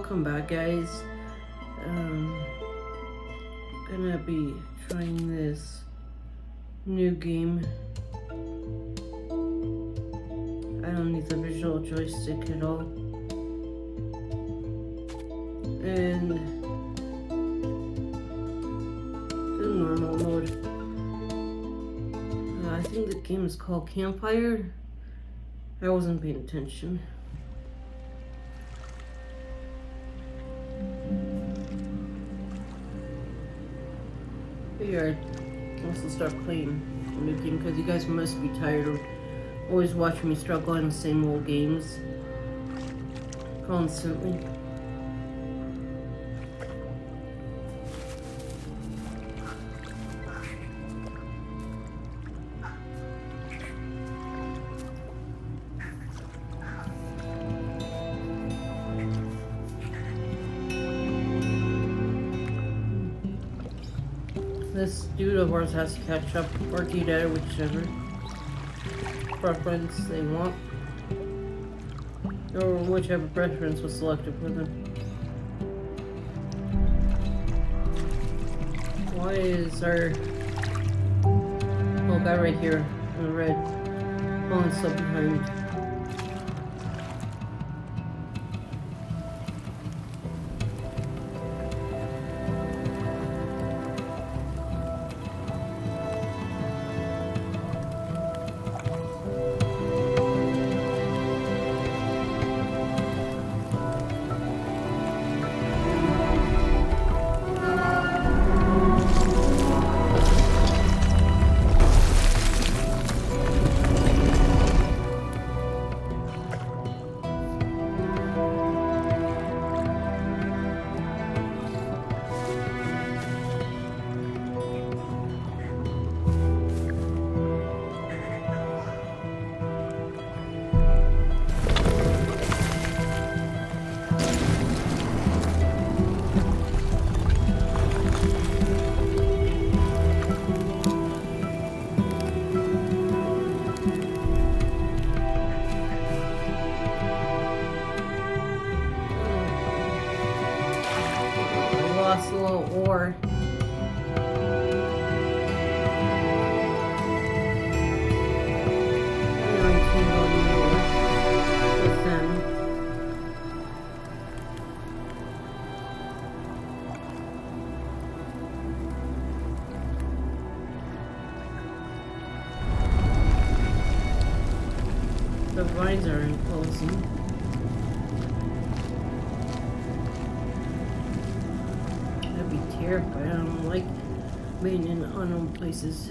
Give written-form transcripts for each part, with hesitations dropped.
welcome back, guys. Gonna be trying this new game. I don't need the visual joystick at all. And the normal mode. I think the game is called Campfire. I wasn't paying attention. Here, I also start playing a new game because you guys must be tired of always watching me struggle in the same old games constantly. This dude of ours has to catch up or get out, whichever preference they want. Or whichever preference was selected for them. Why is our little guy right here in the red falling so behind? Lost a little ore. The vines are enclosing. Terrified. I don't like being in unknown places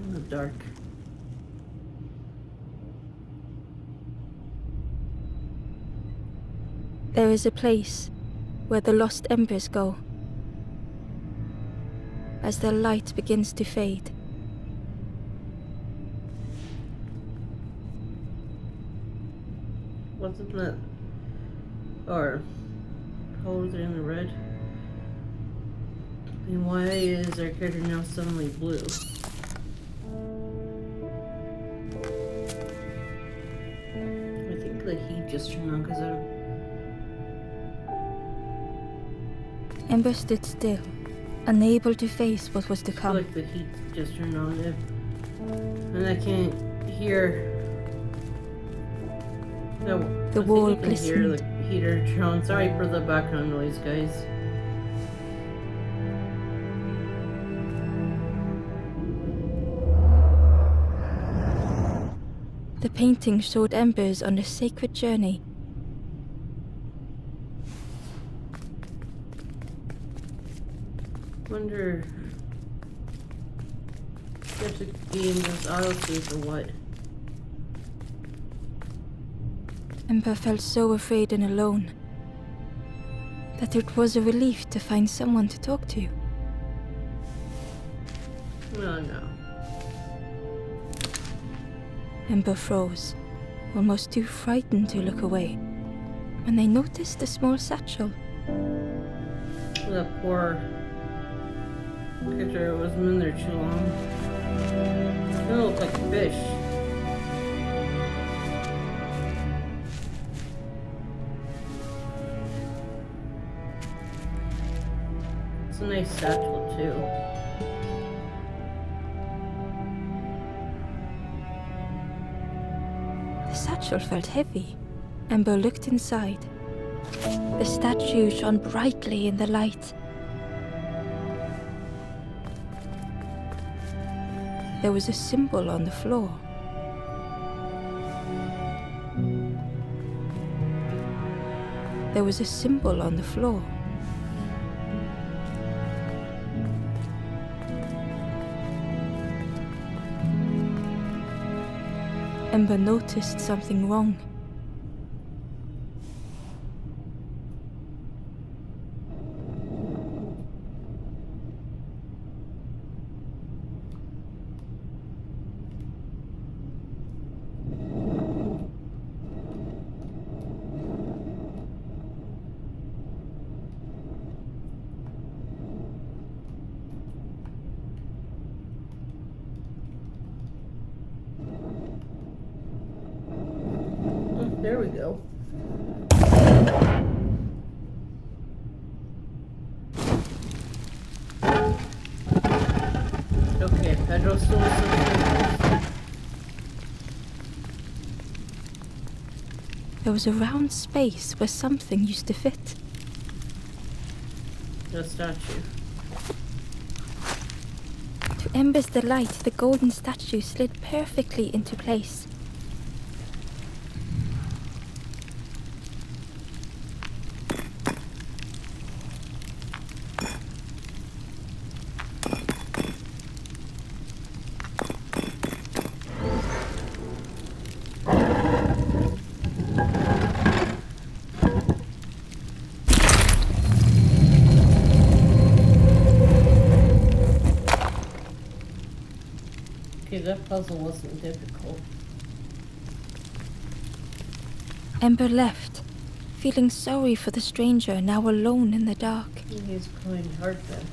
in the dark. There is a place where the lost embers go. As their light begins to fade, Wasn't that or colors in the red? And why is our character now suddenly blue? I think the heat just turned on because Ember stood still, unable to face what was to I feel come. like the heat just turned on. And I can't hear. No, The I think wall you can hear glistened. the heater turn on. Sorry for the background noise, guys. The painting showed embers on a sacred journey. Wonder if the game does autosave or what. Ember felt so afraid and alone that it was a relief to find someone to talk to. Oh no. Ember froze, almost too frightened to look away, when they noticed a small satchel. That poor picture wasn't in there too long. It looked like a fish. a nice satchel too. The satchel felt heavy. Ember looked inside. The statue shone brightly in the light. There was a symbol on the floor. There was a symbol on the floor. Ember noticed something wrong. There we go. Okay, Pedro stole something. There was a round space where something used to fit. The statue. To Ember's delight, the golden statue slid perfectly into place. Okay, that puzzle wasn't difficult. Ember left, feeling sorry for the stranger now alone in the dark. He's playing hard then.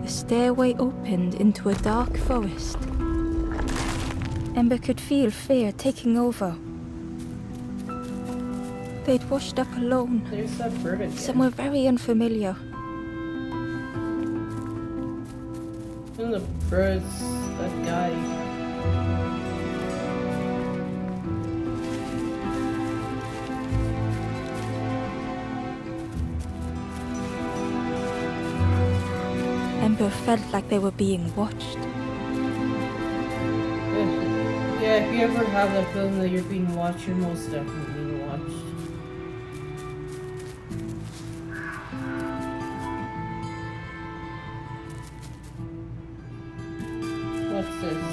The stairway opened into a dark forest. Ember could feel fear taking over. They'd washed up alone, There's that bird again. somewhere very unfamiliar. And the bird's that guy. Ember felt like they were being watched. Yeah, if you ever have that feeling that you're being watched, you're most definitely being watched. What's this?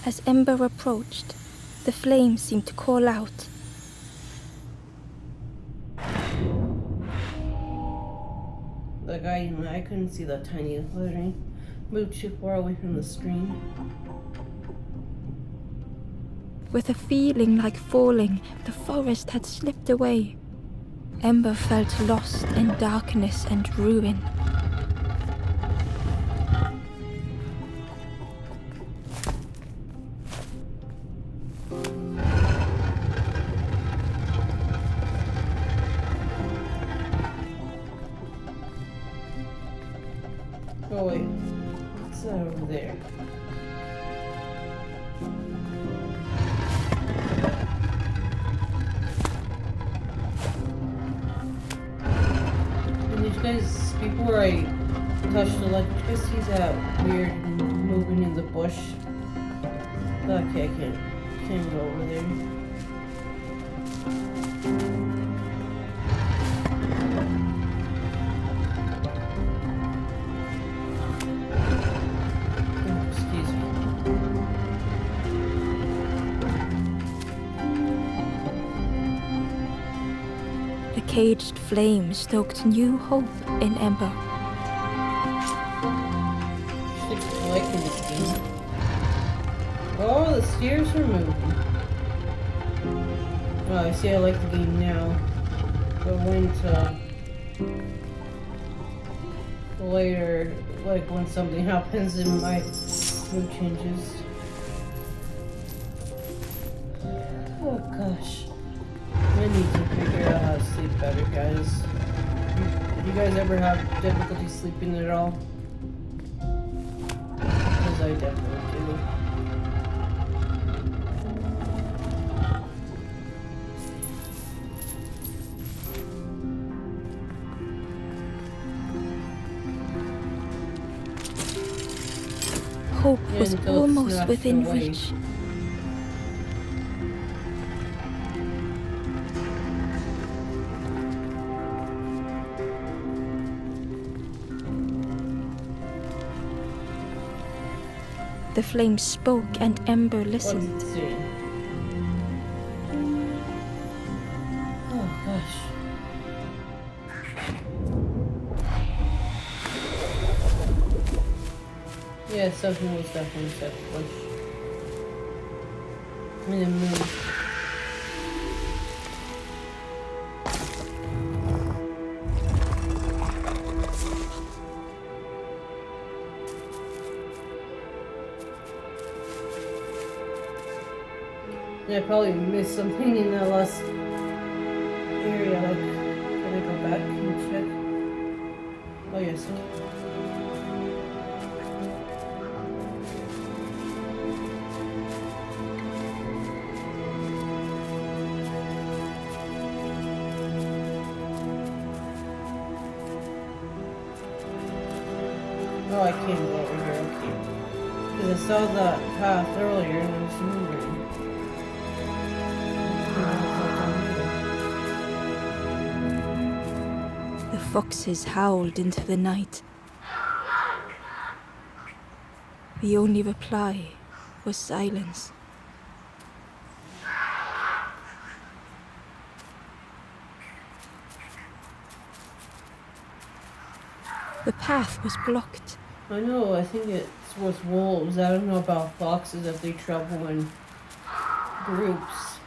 As Ember approached, the flames seemed to call out. The guy, I couldn't see that tiny lettering. Moved too far away from the screen. With a feeling like falling, the forest had slipped away. Ember felt lost in darkness and ruin. Oh wait, what's that over there? And did you guys, before I touched the light, did you guys see that weird moving in the bush? Okay, I can't go over there. Excuse me. The caged flame stoked new hope in Ember. She's liking this game. Oh, the stairs are moving. Oh, I see. I like the game now. Go into later, like when something happens and my mood changes. Oh gosh. I need to figure out how to sleep better, guys. You guys ever have difficulty sleeping at all? Because I definitely do. Hope was Until it's almost snatched within away. reach. The flame spoke and Ember listened. What's it saying? Oh gosh. Yeah, something was definitely set to push. In the moon. Yeah, I probably missed something in that last area. Like, can I go back and check? Oh yes. Oh, I can't go over here. Okay. Because I saw that path earlier and it was moving. The foxes howled into the night. The only reply was silence. The path was blocked. I know, I think it's with wolves. I don't know about foxes if they travel in groups.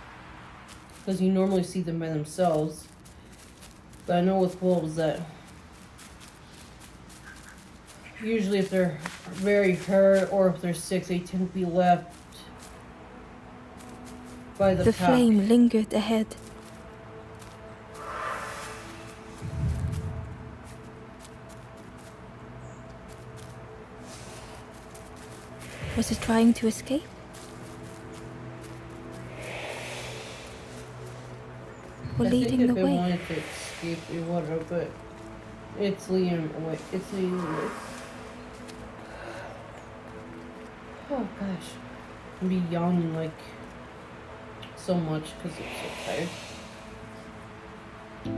Because you normally see them by themselves. But I know with wolves that usually if they're very hurt or if they're sick, they tend to be left by the The pack. flame lingered ahead. Was it trying to escape? Or leading the I think if it way? wanted to escape, it would have, but it's leading away. It's leading away. Oh gosh. I'd be yawning like so much because I'm so tired.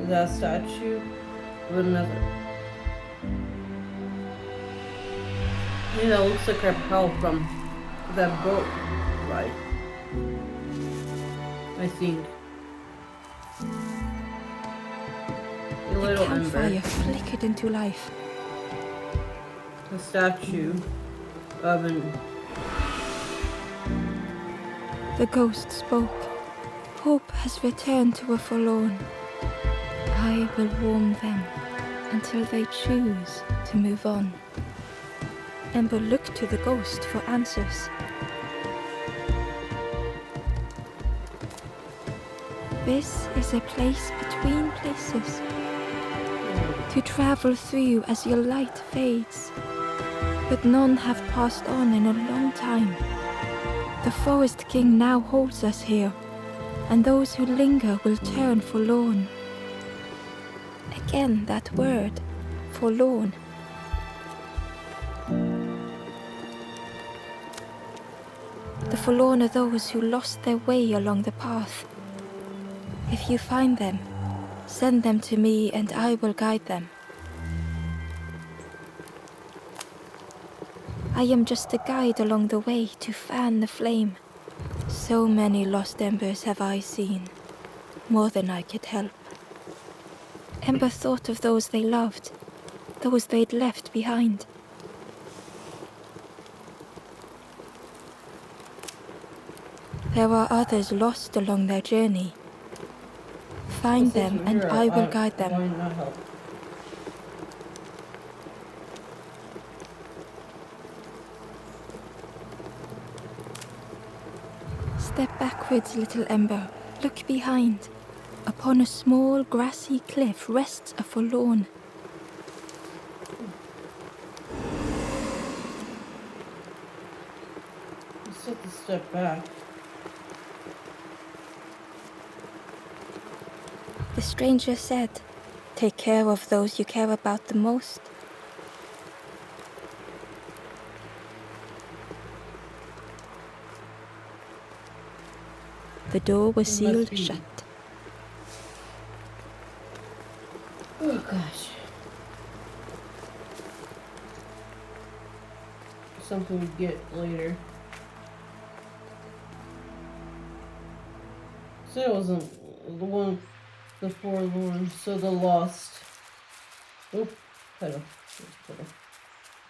Is that a statue? Or another? Yeah, that looks like our pal from that boat ride. I think. A The little campfire ember. flickered into life. A statue of an. The ghost spoke. Hope has returned to a forlorn. I will warm them until they choose to move on. Ember looked to the ghost for answers. This is a place between places to travel through as your light fades. But none have passed on in a long time. The Forest King now holds us here, and those who linger will turn forlorn. Again that word, forlorn. The forlorn are those who lost their way along the path. If you find them, send them to me and I will guide them. I am just a guide along the way to fan the flame. So many lost embers have I seen, more than I could help. Ember thought of those they loved, those they'd left behind. There are others lost along their journey. Find them and I will guide them. Why not help? step backwards, little Ember. Look behind. Upon a small grassy cliff rests a forlorn. Just have to step back. The stranger said, "Take care of those you care about the most." The door was It must sealed be. shut. Oh gosh. Something we get later. So it wasn't the one, the forlorn, so the lost. Oop, pedal. Pedal.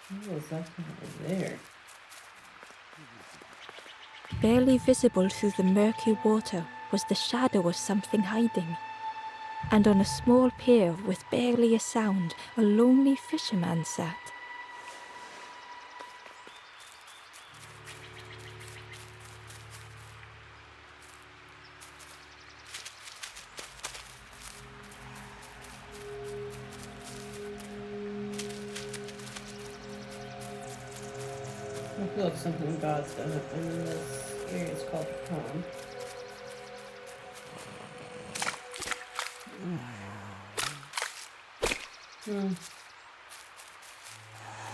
What was that thing over there? Barely visible through the murky water was the shadow of something hiding. And on a small pier with barely a sound, a lonely fisherman sat. I feel like something bad's gonna happen in this area. It's called the pond.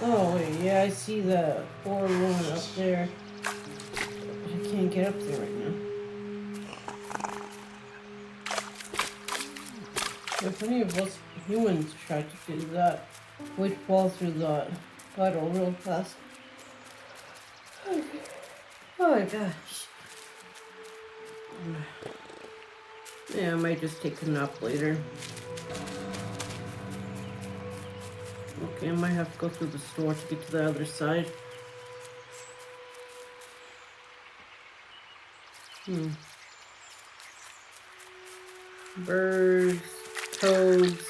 Oh wait, yeah, I see the forlorn up there. But I can't get up there right now. If any of us humans tried to do that, we'd fall through the puddle real fast. Oh my gosh. Yeah, I might just take a nap later. Okay, I might have to go through the store to get to the other side. Birds, toads.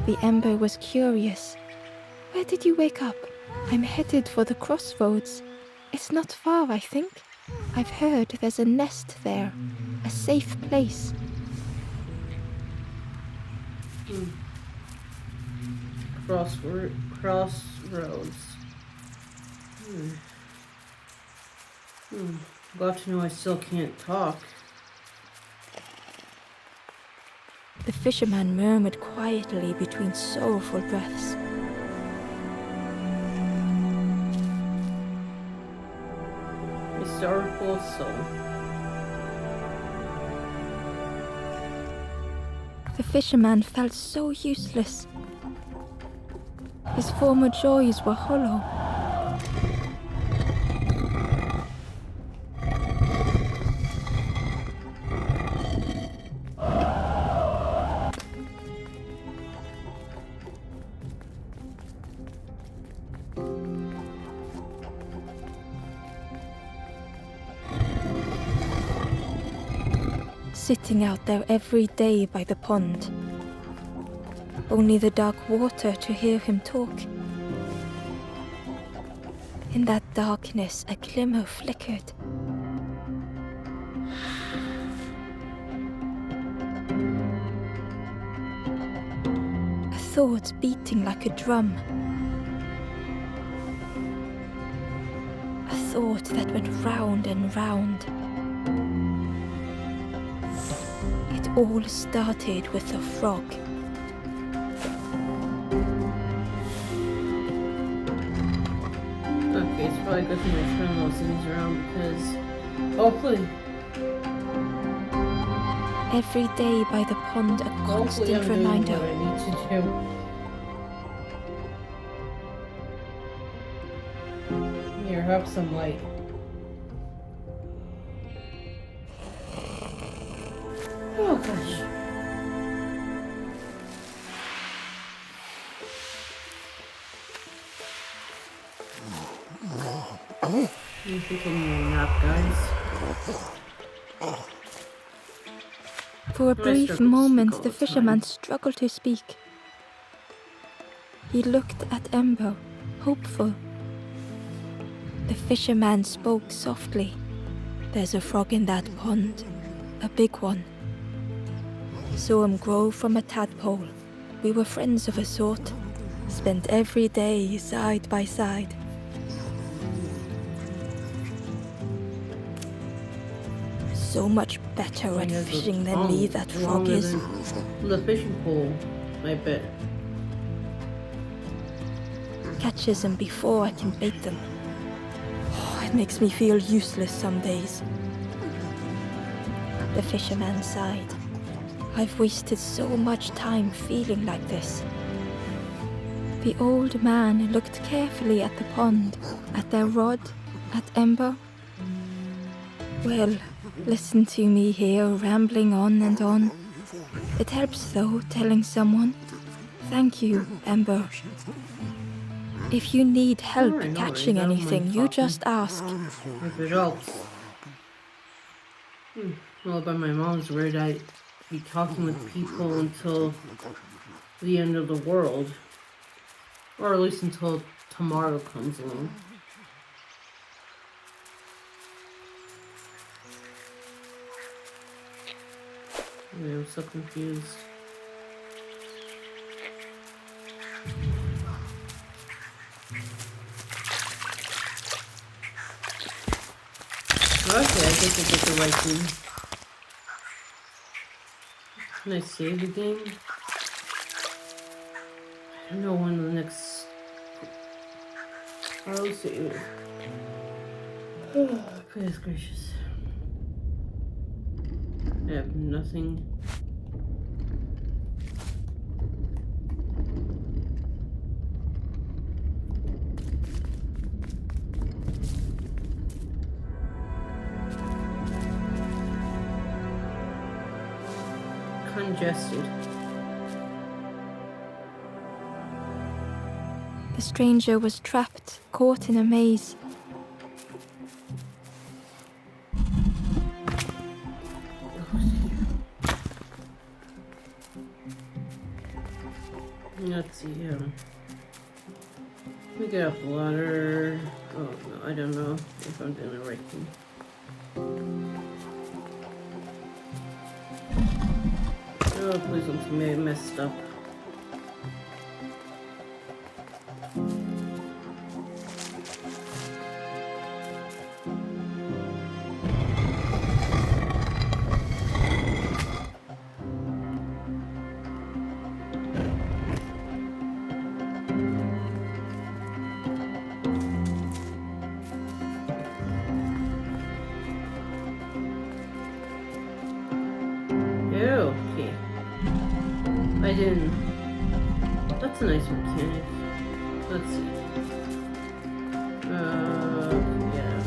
The Ember was curious. "Where did you wake up?" "I'm headed for the crossroads. It's not far, I think. I've heard there's a nest there. A safe place." Crossroads. Glad to know I still can't talk. The fisherman murmured quietly between sorrowful breaths. A sorrowful soul. The fisherman felt so useless. His former joys were hollow. Sitting out there every day by the pond. Only the dark water to hear him talk. In that darkness, a glimmer flickered. A thought beating like a drum. A thought that went round and round. It all started with a frog. Okay, it's probably a good thing I turn those things around because hopefully Every day by the pond, a hopefully constant I'm doing reminder. what I need to do. Here, have some light. Oh gosh. Continue your nap, guys. For a brief moment, the fisherman struggled to speak. He looked at Ember, hopeful. The fisherman spoke softly. There's a frog in that pond, a big one. Saw him grow from a tadpole. We were friends of a sort, spent every day side by side. So much better at fishing than me, that frog is. The fishing pole, I bet. Catches them before I can bait them. Oh, it makes me feel useless some days. The fisherman sighed. I've wasted so much time feeling like this. The old man looked carefully at the pond, at their rod, at Ember. Well, listen to me here rambling on and on. It helps though, telling someone. Thank you, Ember. If you need help catching anything, you just ask. If it helps. Well, by my mom's word, I'd be talking with people until the end of the world. Or at least until tomorrow comes along. Yeah, I'm so confused. Okay, I guess I did the right thing. Can I save the game? I don't know when the next... I'll save it. Oh, goodness gracious. I have nothing. Congested. The stranger was trapped, caught in a maze. Let's see here. Let me get up ladder. Oh no, I don't know if I'm doing the right thing. Oh, please don't tell me I messed up. Okay. I didn't. That's a nice mechanic. Let's see. Yeah.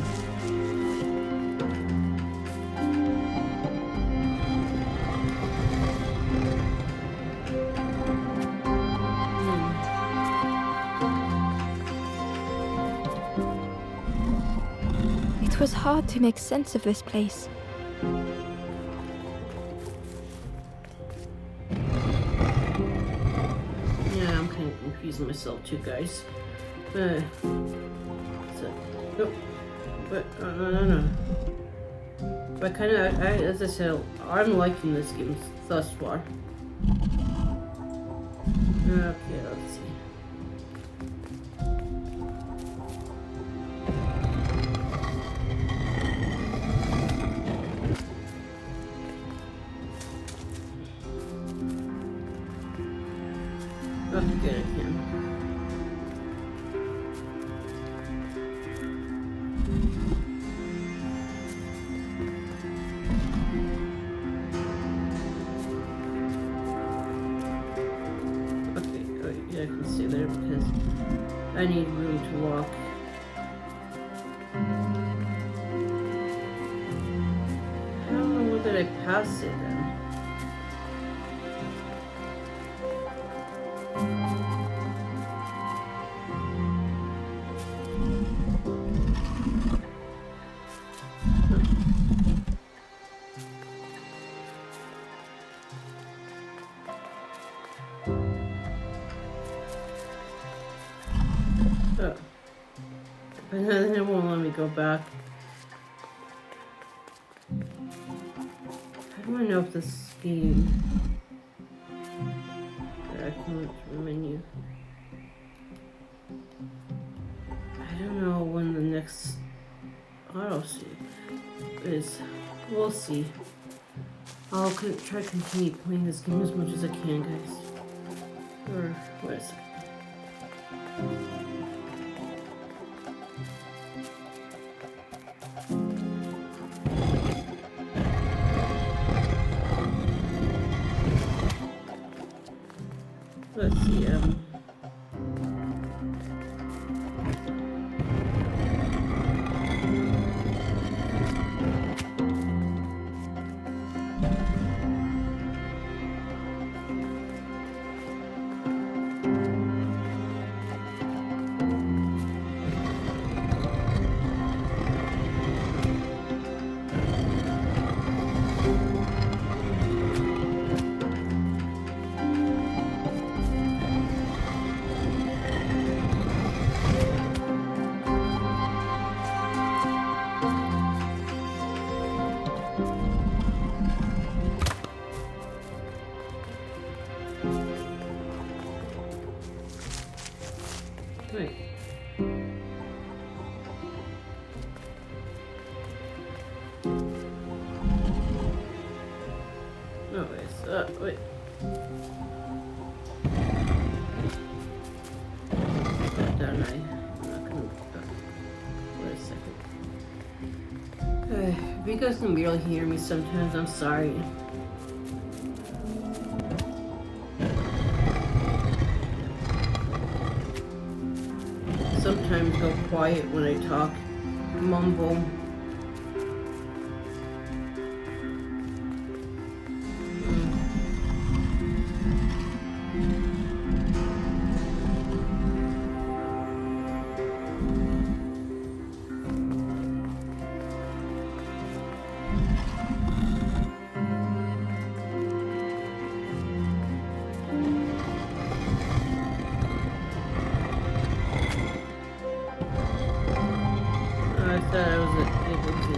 It was hard to make sense of this place. Confusing myself too, guys. So, nope. But no. But kind of, as I said, I'm liking this game thus far. Okay, let's see. Okay, good, I can. Yeah, I can stay there because I need room to walk. How long did I pass it then? It won't let me go back. How do I know if this game... There, I can look through the menu. I don't know when the next auto save is. We'll see. I'll try to continue playing this game as much as I can, guys. Or, wait a second. Let's see, wait. No, wait. Don't I? I'm not gonna... Wait a second. If you guys can barely hear me sometimes, I'm sorry. Sometimes go quiet when I talk, mumble. I thought I was able to.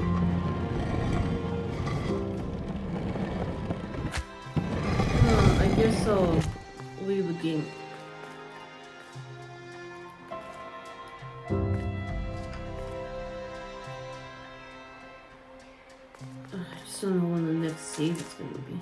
I guess I'll leave the game. I just don't know when the next save is going to be.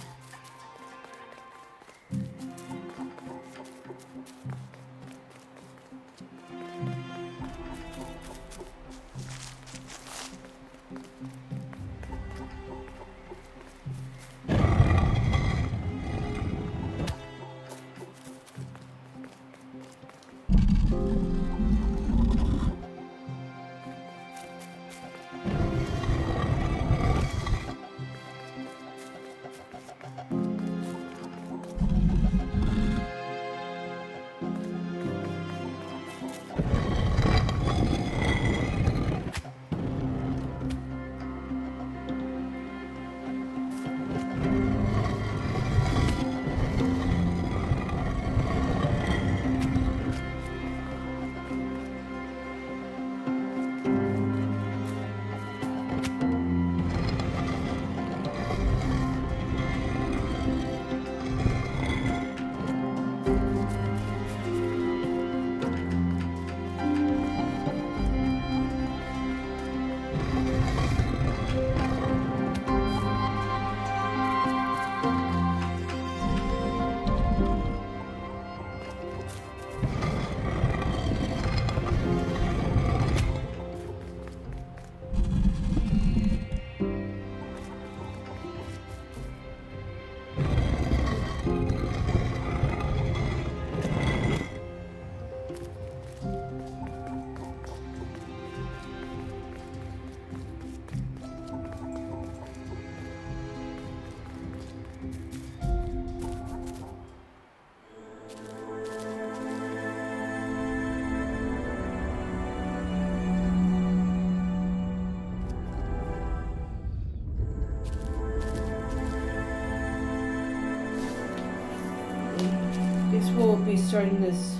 We'll be starting this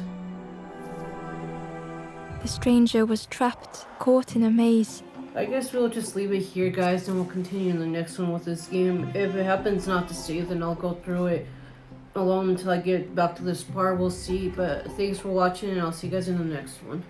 The stranger was trapped, caught in a maze. I guess we'll just leave it here, guys, and we'll continue in the next one with this game. If it happens not to save, then I'll go through it alone until I get back to this part. We'll see. But thanks for watching, and I'll see you guys in the next one.